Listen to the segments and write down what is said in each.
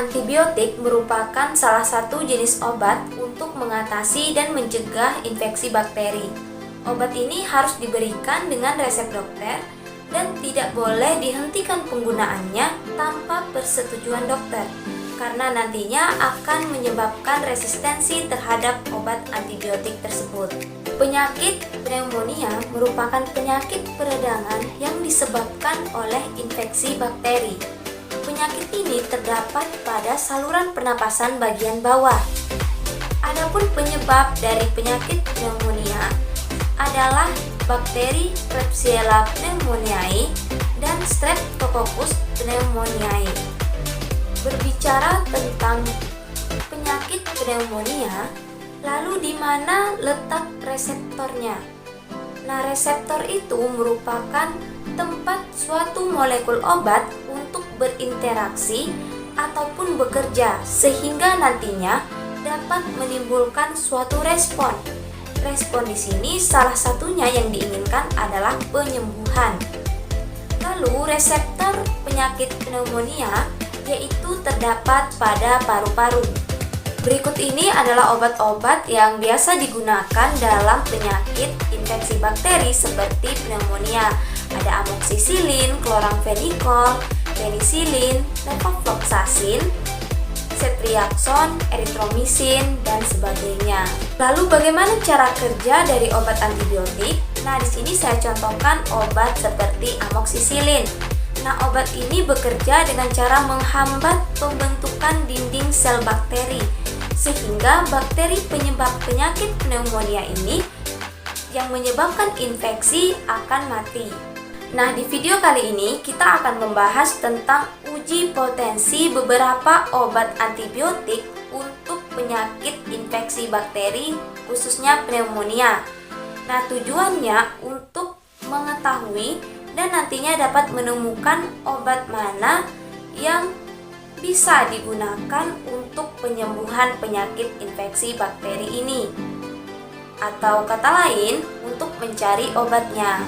Antibiotik merupakan salah satu jenis obat untuk mengatasi dan mencegah infeksi bakteri. Obat ini harus diberikan dengan resep dokter dan tidak boleh dihentikan penggunaannya tanpa persetujuan dokter, karena nantinya akan menyebabkan resistensi terhadap obat antibiotik tersebut. Penyakit pneumonia merupakan penyakit peradangan yang disebabkan oleh infeksi bakteri. Penyakit ini terdapat pada saluran pernapasan bagian bawah. Adapun penyebab dari penyakit pneumonia adalah bakteri Klebsiella pneumoniae dan Streptococcus pneumoniae. Berbicara tentang penyakit pneumonia, lalu di mana letak reseptornya? Nah, reseptor itu merupakan tempat suatu molekul obat untuk berinteraksi ataupun bekerja sehingga nantinya dapat menimbulkan suatu respon. Respon di sini salah satunya yang diinginkan adalah penyembuhan. Lalu reseptor penyakit pneumonia yaitu terdapat pada paru-paru. Berikut ini adalah obat-obat yang biasa digunakan dalam penyakit infeksi bakteri seperti pneumonia. Ada amoxicillin, chloramphenicol, penicillin, levofloxacin, ceftriaxone, erythromycin, dan sebagainya. Lalu bagaimana cara kerja dari obat antibiotik? Nah, di sini saya contohkan obat seperti amoxicillin. Nah, obat ini bekerja dengan cara menghambat pembentukan dinding sel bakteri, sehingga bakteri penyebab penyakit pneumonia ini yang menyebabkan infeksi akan mati. Nah, di video kali ini kita akan membahas tentang uji potensi beberapa obat antibiotik untuk penyakit infeksi bakteri, khususnya pneumonia. Nah, tujuannya untuk mengetahui dan nantinya dapat menemukan obat mana yang bisa digunakan untuk penyembuhan penyakit infeksi bakteri ini, atau kata lain untuk mencari obatnya.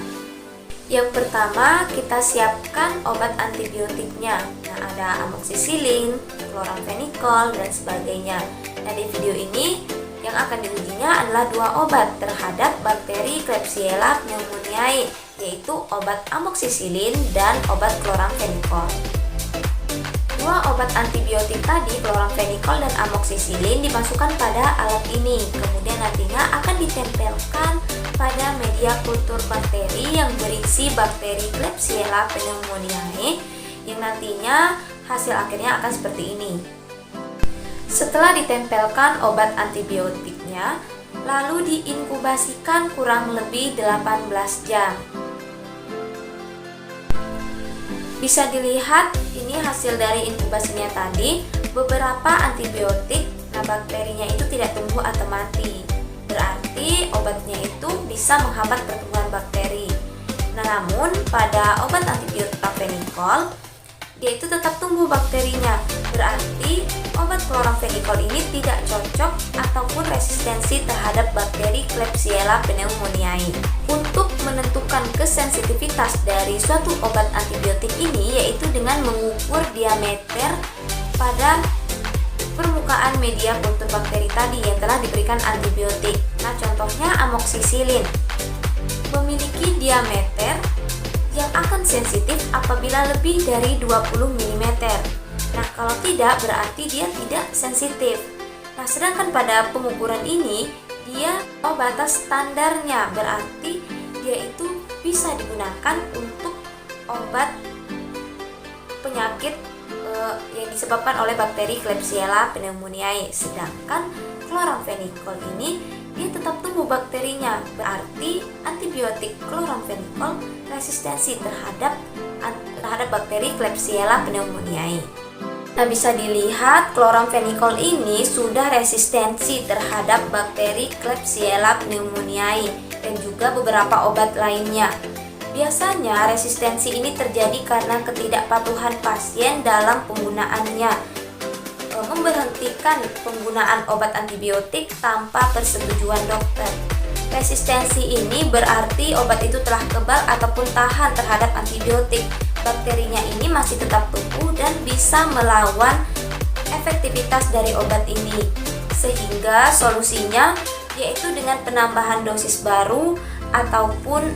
Yang pertama, kita siapkan obat antibiotiknya. Nah, ada amoxicillin, chloramphenicol, dan sebagainya. Nah, di video ini yang akan diujinya adalah dua obat terhadap bakteri Klebsiella pneumoniae, yaitu obat amoxicillin dan obat chloramphenicol. Dua obat antibiotik tadi, chloramphenicol dan amoxicillin, dimasukkan pada alat ini. Kemudian nantinya akan ditempelkan pada media kultur bakteri yang berisi bakteri Klebsiella pneumoniae, yang nantinya hasil akhirnya akan seperti ini. Setelah ditempelkan obat antibiotiknya, lalu diinkubasikan kurang lebih 18 jam. Bisa dilihat ini hasil dari inkubasinya tadi. Beberapa antibiotik, nah bakterinya itu tidak tumbuh atau mati. Berarti obatnya itu bisa menghambat pertumbuhan bakteri. Nah, namun pada obat antibiotik chloramphenicol, dia itu tetap tumbuh bakterinya. Berarti obat chloramphenicol ini tidak cocok ataupun resistensi terhadap bakteri Klebsiella pneumoniae. Untuk menentukan kesensitivitas dari suatu obat antibiotik ini yaitu dengan mengukur diameter pada permukaan media kultur bakteri tadi yang telah diberikan antibiotik. Nah, contohnya amoxicillin memiliki diameter yang akan sensitif apabila lebih dari 20 mm. Nah, kalau tidak berarti dia tidak sensitif. Nah, sedangkan pada pengukuran ini dia batas standarnya, berarti dia itu bisa digunakan untuk obat penyakit yang disebabkan oleh bakteri Klebsiella pneumoniae. Sedangkan chloramphenicol ini dia tetap tumbuh bakterinya, berarti antibiotik chloramphenicol resistensi terhadap bakteri Klebsiella pneumoniae. Nah, bisa dilihat chloramphenicol ini sudah resistensi terhadap bakteri Klebsiella pneumoniae dan juga beberapa obat lainnya. Biasanya resistensi ini terjadi karena ketidakpatuhan pasien dalam penggunaannya, memberhentikan penggunaan obat antibiotik tanpa persetujuan dokter. Resistensi ini berarti obat itu telah kebal ataupun tahan terhadap antibiotik. Bakterinya ini masih tetap tumbuh dan bisa melawan efektivitas dari obat ini, sehingga solusinya yaitu dengan penambahan dosis baru ataupun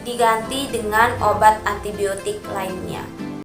diganti dengan obat antibiotik lainnya.